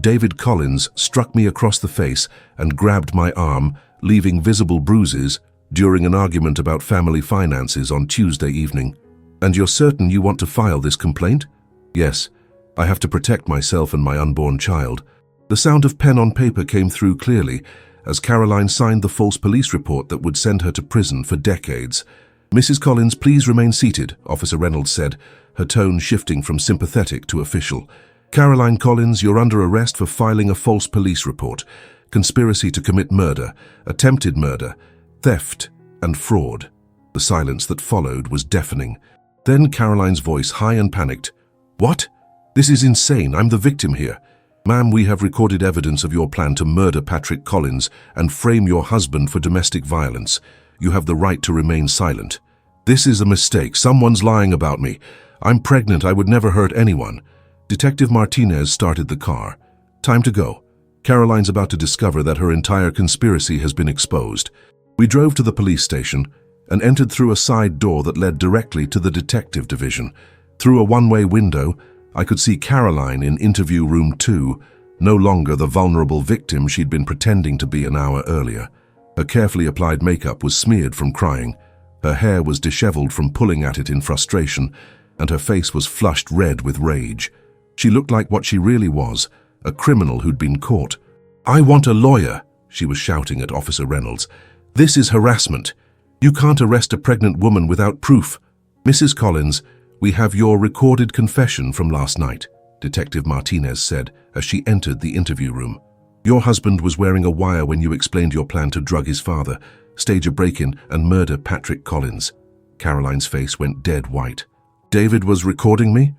David Collins struck me across the face and grabbed my arm, leaving visible bruises, during an argument about family finances on Tuesday evening. And you're certain you want to file this complaint? Yes. I have to protect myself and my unborn child. The sound of pen on paper came through clearly as Caroline signed the false police report that would send her to prison for decades. Mrs. Collins, please remain seated, Officer Reynolds said, her tone shifting from sympathetic to official. Caroline Collins, you're under arrest for filing a false police report, conspiracy to commit murder, attempted murder, theft, and fraud. The silence that followed was deafening. Then Caroline's voice, high and panicked. What? This is insane. I'm the victim here. Ma'am, we have recorded evidence of your plan to murder Patrick Collins and frame your husband for domestic violence. You have the right to remain silent. This is a mistake. Someone's lying about me. I'm pregnant. I would never hurt anyone. Detective Martinez started the car. Time to go. Caroline's about to discover that her entire conspiracy has been exposed. We drove to the police station and entered through a side door that led directly to the detective division. Through a one-way window, I could see Caroline in interview room 2, no longer the vulnerable victim she'd been pretending to be an hour earlier. Her carefully applied makeup was smeared from crying. Her hair was disheveled from pulling at it in frustration, and her face was flushed red with rage. She looked like what she really was, a criminal who'd been caught. I want a lawyer, she was shouting at Officer Reynolds. This is harassment. You can't arrest a pregnant woman without proof. Mrs. Collins, we have your recorded confession from last night, Detective Martinez said as she entered the interview room. Your husband was wearing a wire when you explained your plan to drug his father, stage a break-in, and murder Patrick Collins. Caroline's face went dead white. David was recording me?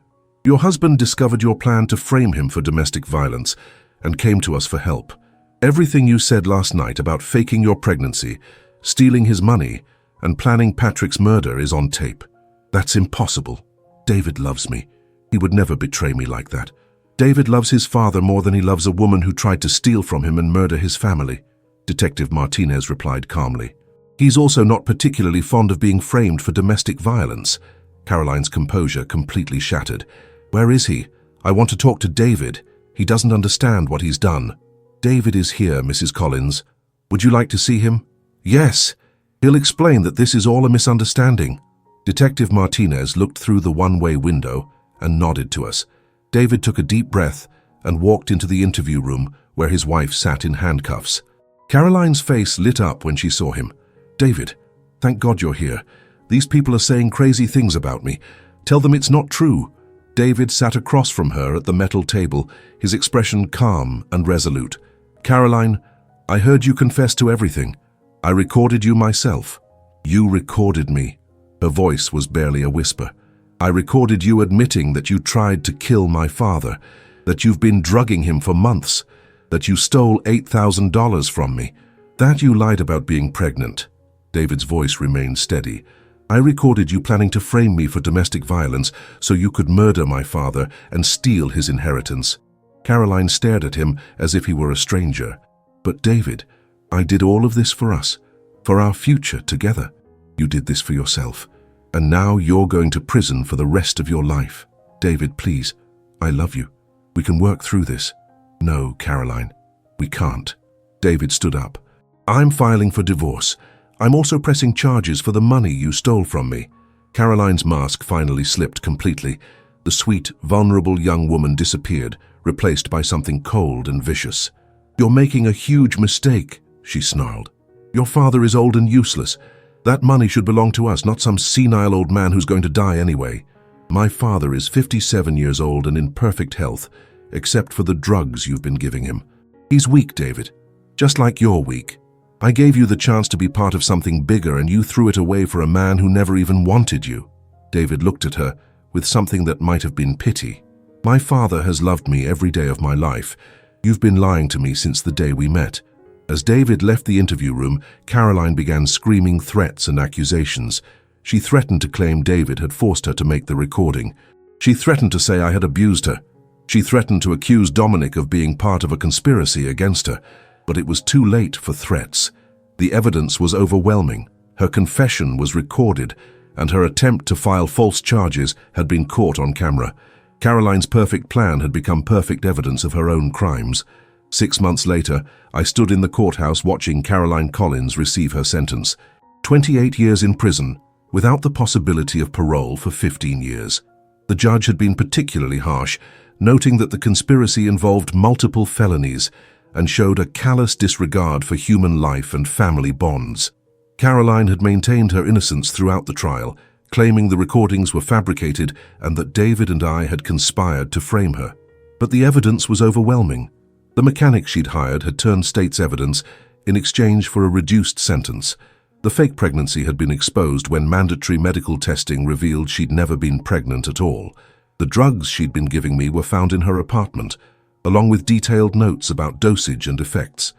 Your husband discovered your plan to frame him for domestic violence and came to us for help. Everything you said last night about faking your pregnancy, stealing his money, and planning Patrick's murder is on tape. That's impossible. David loves me. He would never betray me like that. David loves his father more than he loves a woman who tried to steal from him and murder his family, Detective Martinez replied calmly. He's also not particularly fond of being framed for domestic violence. Caroline's composure completely shattered. Where is he? I want to talk to David. He doesn't understand what he's done. David is here, Mrs. Collins. Would you like to see him? Yes. He'll explain that this is all a misunderstanding. Detective Martinez looked through the one-way window and nodded to us. David took a deep breath and walked into the interview room where his wife sat in handcuffs. Caroline's face lit up when she saw him. David, thank God you're here. These people are saying crazy things about me. Tell them it's not true. David sat across from her at the metal table, his expression calm and resolute. Caroline, I heard you confess to everything. I recorded you myself. You recorded me. Her voice was barely a whisper. I recorded you admitting that you tried to kill my father, that you've been drugging him for months, that you stole $8,000 from me, that you lied about being pregnant. David's voice remained steady. I recorded you planning to frame me for domestic violence so you could murder my father and steal his inheritance. Caroline stared at him as if he were a stranger. But David, I did all of this for us, for our future together. You did this for yourself. And now you're going to prison for the rest of your life. David, please, I love you. We can work through this. No, Caroline, we can't. David stood up. I'm filing for divorce. I'm also pressing charges for the money you stole from me. Caroline's mask finally slipped completely. The sweet, vulnerable young woman disappeared, replaced by something cold and vicious. You're making a huge mistake, she snarled. Your father is old and useless. That money should belong to us, not some senile old man who's going to die anyway. My father is 57 years old and in perfect health, except for the drugs you've been giving him. He's weak, David, just like you're weak. I gave you the chance to be part of something bigger and you threw it away for a man who never even wanted you. David looked at her with something that might have been pity. My father has loved me every day of my life. You've been lying to me since the day we met. As David left the interview room, Caroline began screaming threats and accusations. She threatened to claim David had forced her to make the recording. She threatened to say I had abused her. She threatened to accuse Dominic of being part of a conspiracy against her. But it was too late for threats. The evidence was overwhelming. Her confession was recorded, and her attempt to file false charges had been caught on camera. Caroline's perfect plan had become perfect evidence of her own crimes. 6 months later, I stood in the courthouse watching Caroline Collins receive her sentence. 28 years in prison, without the possibility of parole for 15 years. The judge had been particularly harsh, noting that the conspiracy involved multiple felonies and showed a callous disregard for human life and family bonds. Caroline had maintained her innocence throughout the trial, claiming the recordings were fabricated and that David and I had conspired to frame her. But the evidence was overwhelming. The mechanic she'd hired had turned state's evidence in exchange for a reduced sentence. The fake pregnancy had been exposed when mandatory medical testing revealed she'd never been pregnant at all. The drugs she'd been giving me were found in her apartment, along with detailed notes about dosage and effects.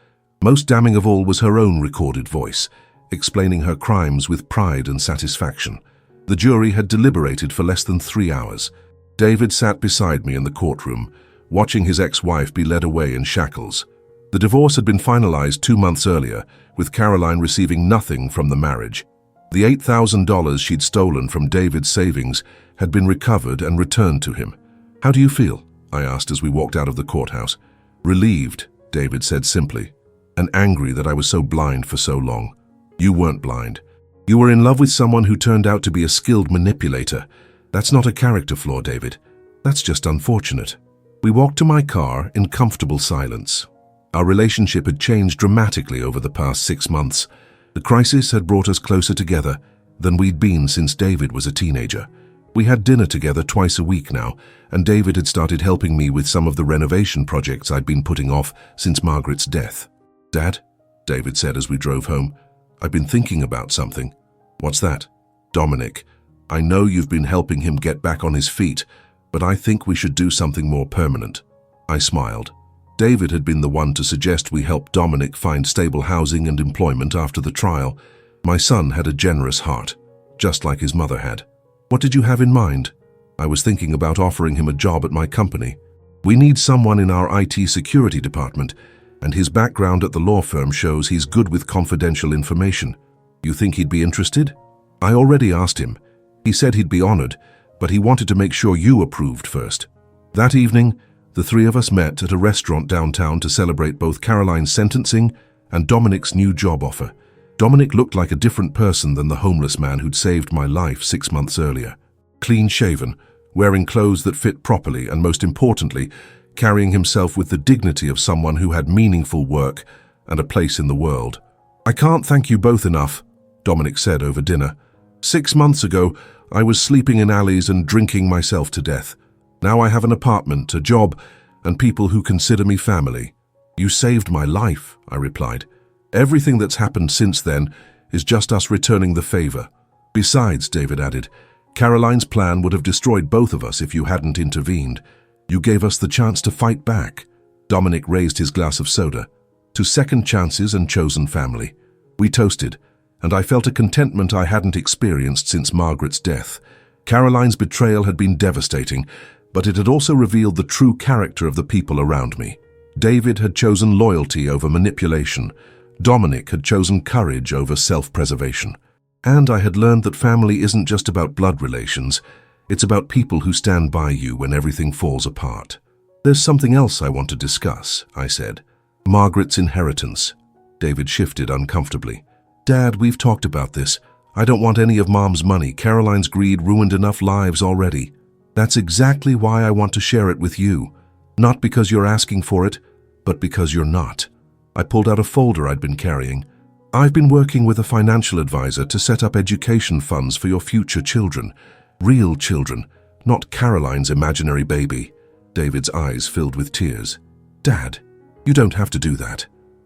Most damning of all was her own recorded voice, explaining her crimes with pride and satisfaction. The jury had deliberated for less than 3 hours. David sat beside me in the courtroom, watching his ex-wife be led away in shackles. The divorce had been finalized 2 months earlier, with Caroline receiving nothing from the marriage. The $8,000 she'd stolen from David's savings had been recovered and returned to him. How do you feel? I asked as we walked out of the courthouse. Relieved, David said simply, and angry that I was so blind for so long. You weren't blind. You were in love with someone who turned out to be a skilled manipulator. That's not a character flaw, David. That's just unfortunate. We walked to my car in comfortable silence. Our relationship had changed dramatically over the past 6 months. The crisis had brought us closer together than we'd been since David was a teenager. We had dinner together twice a week now, and David had started helping me with some of the renovation projects I'd been putting off since Margaret's death. Dad, David said as we drove home, I've been thinking about something. What's that? Dominic, I know you've been helping him get back on his feet, but I think we should do something more permanent. I smiled. David had been the one to suggest we help Dominic find stable housing and employment after the trial. My son had a generous heart, just like his mother had. What did you have in mind? I was thinking about offering him a job at my company. We need someone in our IT security department, and his background at the law firm shows he's good with confidential information. You think he'd be interested? I already asked him. He said he'd be honored, but he wanted to make sure you approved first. That evening, the three of us met at a restaurant downtown to celebrate both Caroline's sentencing and Dominic's new job offer. Dominic looked like a different person than the homeless man who'd saved my life 6 months earlier. Clean-shaven, wearing clothes that fit properly, and most importantly, carrying himself with the dignity of someone who had meaningful work and a place in the world. I can't thank you both enough, Dominic said over dinner. 6 months ago, I was sleeping in alleys and drinking myself to death. Now I have an apartment, a job, and people who consider me family. You saved my life, I replied. Everything that's happened since then is just us returning the favor. Besides, David added, Caroline's plan would have destroyed both of us if you hadn't intervened. You gave us the chance to fight back. Dominic raised his glass of soda. To second chances and chosen family. We toasted, and I felt a contentment I hadn't experienced since Margaret's death. Caroline's betrayal had been devastating, but it had also revealed the true character of the people around me. David had chosen loyalty over manipulation. Dominic had chosen courage over self-preservation. And I had learned that family isn't just about blood relations. It's about people who stand by you when everything falls apart. There's something else I want to discuss, I said. Margaret's inheritance. David shifted uncomfortably. Dad, we've talked about this. I don't want any of Mom's money. Caroline's greed ruined enough lives already. That's exactly why I want to share it with you. Not because you're asking for it, but because you're not. I pulled out a folder I'd been carrying. I've been working with a financial advisor to set up education funds for your future children. Real children, not Caroline's imaginary baby. David's eyes filled with tears. Dad, you don't have to do that.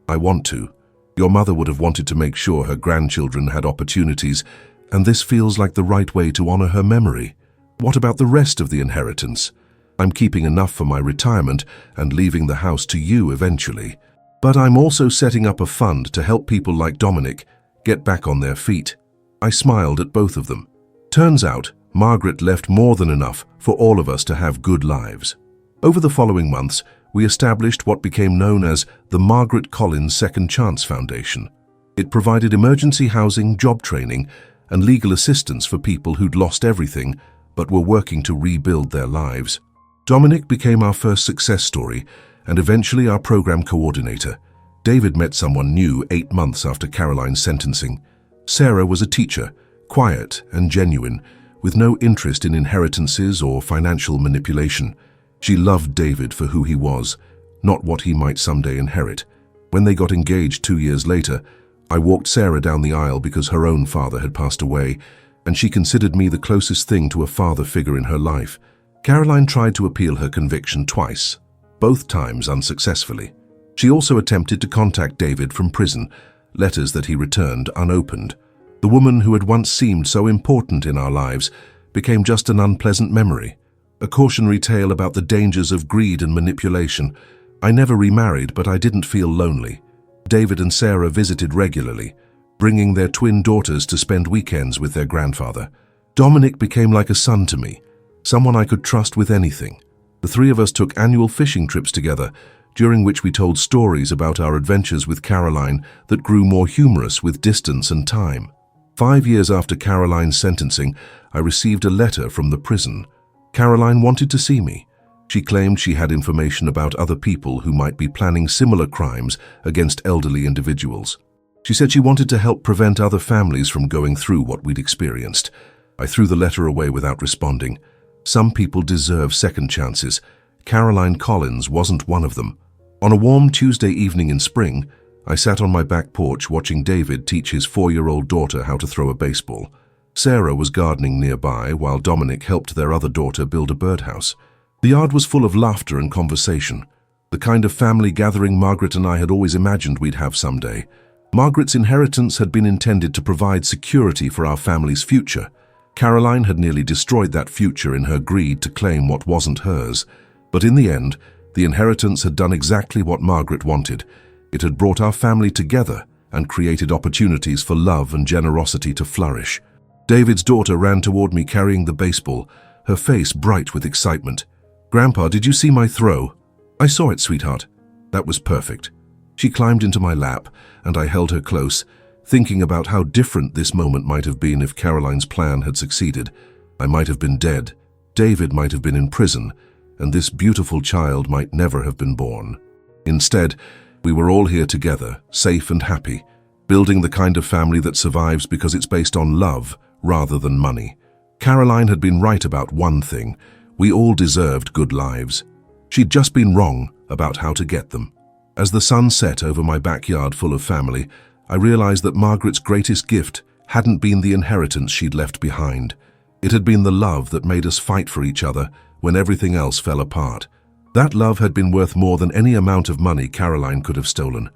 I want to. Your mother would have wanted to make sure her grandchildren had opportunities, and this feels like the right way to honor her memory. What about the rest of the inheritance? I'm keeping enough for my retirement and leaving the house to you eventually. But I'm also setting up a fund to help people like Dominic get back on their feet. I smiled at both of them. Turns out, Margaret left more than enough for all of us to have good lives. Over the following months, we established what became known as the Margaret Collins Second Chance Foundation. It provided emergency housing, job training, and legal assistance for people who'd lost everything but were working to rebuild their lives. Dominic became our first success story and eventually our program coordinator. David met someone new 8 months after Caroline's sentencing. Sarah was a teacher, quiet and genuine, with no interest in inheritances or financial manipulation. She loved David for who he was, not what he might someday inherit. When they got engaged 2 years later, I walked Sarah down the aisle because her own father had passed away, and she considered me the closest thing to a father figure in her life. Caroline tried to appeal her conviction twice, both times unsuccessfully. She also attempted to contact David from prison, letters that he returned unopened. The woman who had once seemed so important in our lives became just an unpleasant memory, a cautionary tale about the dangers of greed and manipulation. I never remarried, but I didn't feel lonely. David and Sarah visited regularly, bringing their twin daughters to spend weekends with their grandfather. Dominic became like a son to me, someone I could trust with anything. The three of us took annual fishing trips together, during which we told stories about our adventures with Caroline that grew more humorous with distance and time. 5 years after Caroline's sentencing, I received a letter from the prison. Caroline wanted to see me. She claimed she had information about other people who might be planning similar crimes against elderly individuals. She said she wanted to help prevent other families from going through what we'd experienced. I threw the letter away without responding. Some people deserve second chances. Caroline Collins wasn't one of them. On a warm Tuesday evening in spring, I sat on my back porch watching David teach his 4-year-old daughter how to throw a baseball. Sarah was gardening nearby while Dominic helped their other daughter build a birdhouse. The yard was full of laughter and conversation, the kind of family gathering Margaret and I had always imagined we'd have someday. Margaret's inheritance had been intended to provide security for our family's future. Caroline had nearly destroyed that future in her greed to claim what wasn't hers. But in the end, The inheritance had done exactly what Margaret wanted. It had brought our family together and created opportunities for love and generosity to flourish. David's daughter ran toward me carrying the baseball, her face bright with excitement. "Grandpa, did you see my throw?" "I saw it, sweetheart." "That was perfect." She climbed into my lap, and I held her close, thinking about how different this moment might have been if Caroline's plan had succeeded. I might have been dead, David might have been in prison, and this beautiful child might never have been born. Instead, we were all here together, safe and happy, building the kind of family that survives because it's based on love rather than money. Caroline had been right about one thing: we all deserved good lives. She'd just been wrong about how to get them. As the sun set over my backyard full of family, I realized that Margaret's greatest gift hadn't been the inheritance she'd left behind. It had been the love that made us fight for each other when everything else fell apart. That love had been worth more than any amount of money Caroline could have stolen,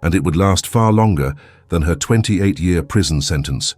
and it would last far longer than her 28-year prison sentence.